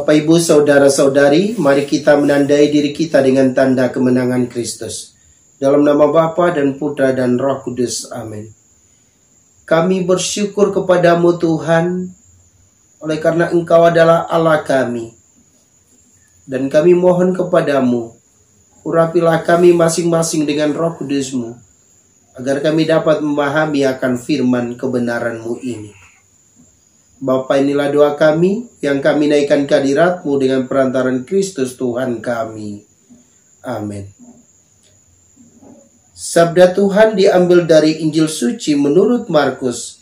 Bapak, Ibu, Saudara-saudari, mari kita menandai diri kita dengan tanda kemenangan Kristus. Dalam nama Bapa dan Putra dan Roh Kudus. Amin. Kami bersyukur kepadamu Tuhan, oleh karena Engkau adalah Allah kami. Dan kami mohon kepadamu, urapilah kami masing-masing dengan Roh Kudus-Mu, agar kami dapat memahami akan firman kebenaran-Mu ini. Bapa, inilah doa kami yang kami naikkan ke hadirat-Mu dengan perantaran Kristus Tuhan kami. Amin. Sabda Tuhan diambil dari Injil Suci menurut Markus,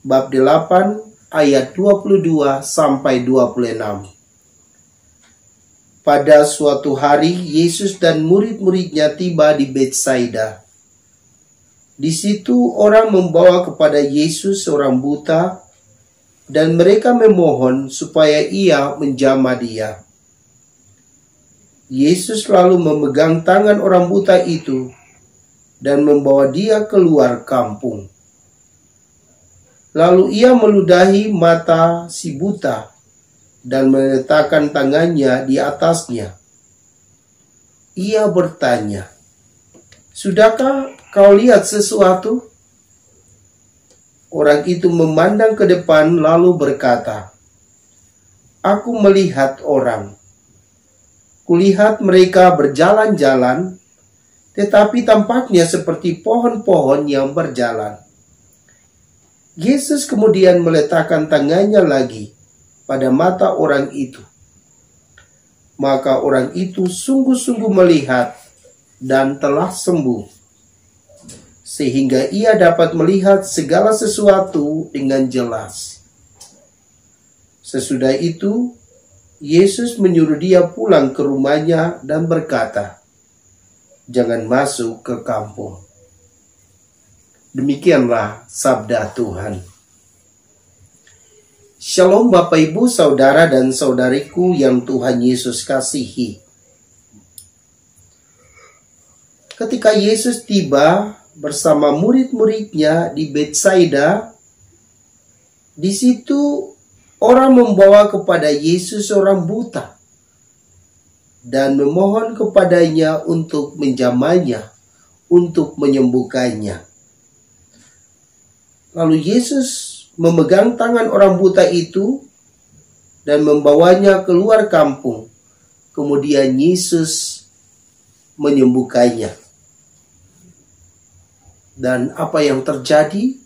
bab 8 ayat 22 sampai 26. Pada suatu hari, Yesus dan murid-muridnya tiba di Betsaida. Di situ orang membawa kepada Yesus seorang buta, dan mereka memohon supaya ia menjamah dia. Yesus lalu memegang tangan orang buta itu dan membawa dia keluar kampung. Lalu ia meludahi mata si buta dan meletakkan tangannya di atasnya. Ia bertanya, "Sudahkah kau lihat sesuatu?" Orang itu memandang ke depan lalu berkata, "Aku melihat orang. Kulihat mereka berjalan-jalan, tetapi tampaknya seperti pohon-pohon yang berjalan." Yesus kemudian meletakkan tangannya lagi pada mata orang itu. Maka orang itu sungguh-sungguh melihat dan telah sembuh, sehingga ia dapat melihat segala sesuatu dengan jelas. Sesudah itu, Yesus menyuruh dia pulang ke rumahnya dan berkata, "Jangan masuk ke kampung." Demikianlah sabda Tuhan. Shalom Bapak, Ibu, Saudara dan Saudariku yang Tuhan Yesus kasihi. Ketika Yesus tiba bersama murid-muridnya di Betsaida, di situ orang membawa kepada Yesus seorang buta dan memohon kepadanya untuk menjamahnya, untuk menyembuhkannya. Lalu Yesus memegang tangan orang buta itu dan membawanya keluar kampung. Kemudian Yesus menyembuhkannya. Dan apa yang terjadi?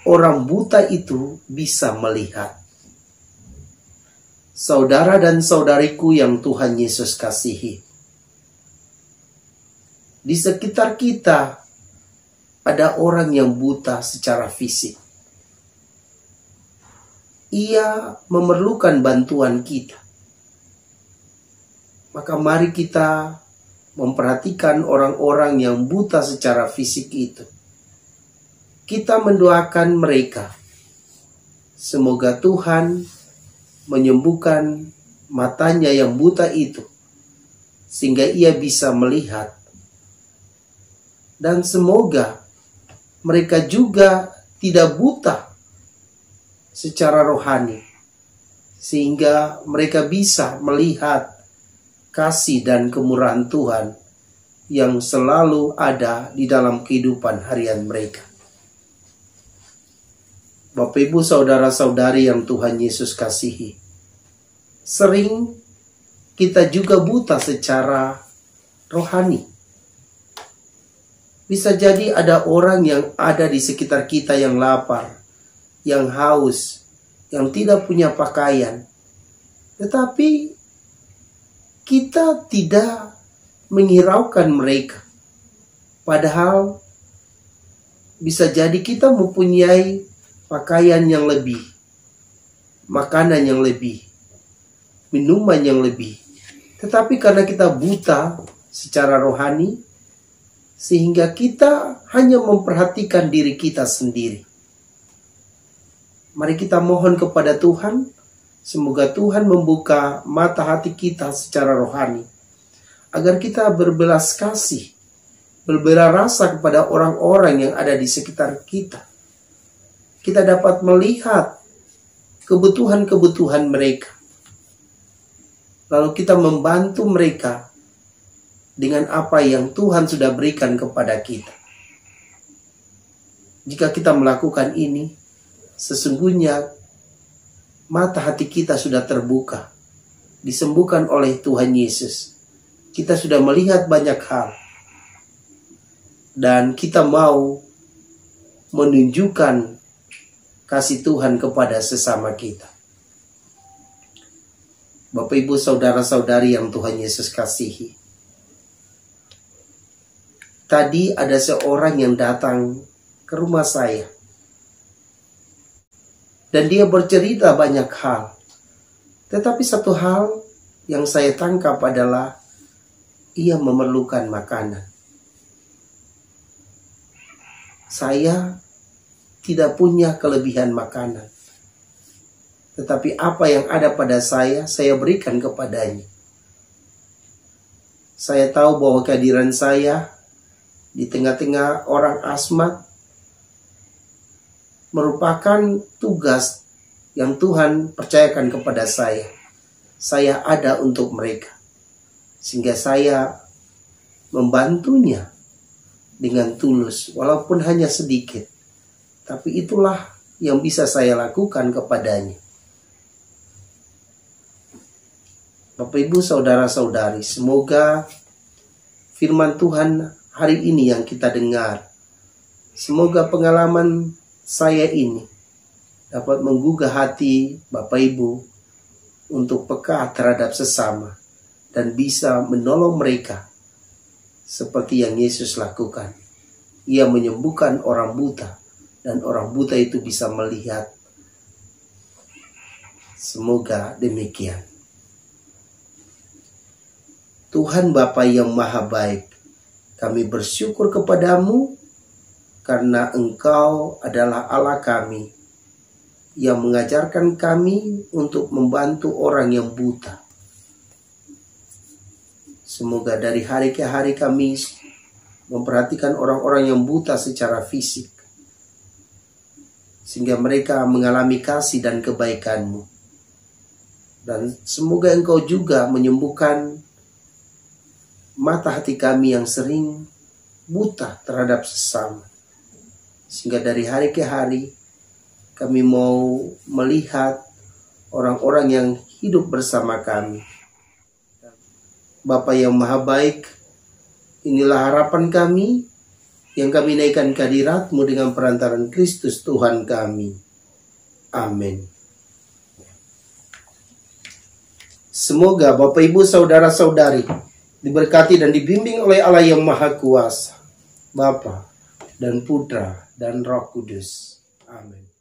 Orang buta itu bisa melihat. Saudara dan saudariku yang Tuhan Yesus kasihi, di sekitar kita ada orang yang buta secara fisik. Ia memerlukan bantuan kita. Maka mari kita memperhatikan orang-orang yang buta secara fisik itu. Kita mendoakan mereka. Semoga Tuhan menyembuhkan matanya yang buta itu, sehingga ia bisa melihat. Dan semoga mereka juga tidak buta secara rohani, sehingga mereka bisa melihat kasih dan kemurahan Tuhan yang selalu ada di dalam kehidupan harian mereka. Bapak, Ibu, Saudara-saudari yang Tuhan Yesus kasihi, sering kita juga buta secara rohani. Bisa jadi ada orang yang ada di sekitar kita yang lapar, yang haus, yang tidak punya pakaian, tetapi kita tidak menghiraukan mereka. Padahal bisa jadi kita mempunyai pakaian yang lebih, makanan yang lebih, minuman yang lebih. Tetapi karena kita buta secara rohani, sehingga kita hanya memperhatikan diri kita sendiri. Mari kita mohon kepada Tuhan, semoga Tuhan membuka mata hati kita secara rohani, agar kita berbelas kasih, berbelas rasa kepada orang-orang yang ada di sekitar kita. Kita dapat melihat kebutuhan-kebutuhan mereka. lalu kita membantu mereka dengan apa yang Tuhan sudah berikan kepada kita. Jika kita melakukan ini, sesungguhnya mata hati kita sudah terbuka, disembuhkan oleh Tuhan Yesus. Kita sudah melihat banyak hal, dan kita mau menunjukkan kasih Tuhan kepada sesama kita. Bapak, Ibu, saudara-saudari yang Tuhan Yesus kasihi. Tadi ada seorang yang datang ke rumah saya. Dan dia bercerita banyak hal. Tetapi satu hal yang saya tangkap adalah ia memerlukan makanan. Saya tidak punya kelebihan makanan. Tetapi apa yang ada pada saya berikan kepadanya. Saya tahu bahwa kehadiran saya di tengah-tengah orang asmat merupakan tugas yang Tuhan percayakan kepada saya. Saya ada untuk mereka. Sehingga saya membantunya dengan tulus, walaupun hanya sedikit. Tapi itulah yang bisa saya lakukan kepadanya. Bapak, Ibu, saudara-saudari, semoga firman Tuhan hari ini yang kita dengar, semoga pengalaman saya ini dapat menggugah hati Bapak Ibu untuk peka terhadap sesama dan bisa menolong mereka seperti yang Yesus lakukan. Ia menyembuhkan orang buta dan orang buta itu bisa melihat. Semoga demikian. Tuhan Bapa yang Maha Baik, kami bersyukur kepadamu karena Engkau adalah Allah kami yang mengajarkan kami untuk membantu orang yang buta. Semoga dari hari ke hari kami memperhatikan orang-orang yang buta secara fisik, sehingga mereka mengalami kasih dan kebaikan-Mu. Dan semoga Engkau juga menyembuhkan mata hati kami yang sering buta terhadap sesama. Sehingga dari hari ke hari kami mau melihat orang-orang yang hidup bersama kami. Bapa yang Maha Baik, inilah harapan kami yang kami naikkan ke hadirat-Mu dengan perantaran Kristus Tuhan kami. Amin. Semoga Bapak, Ibu, saudara-saudari diberkati dan dibimbing oleh Allah yang Maha Kuasa, Bapa dan Putra dan Roh Kudus. Amin.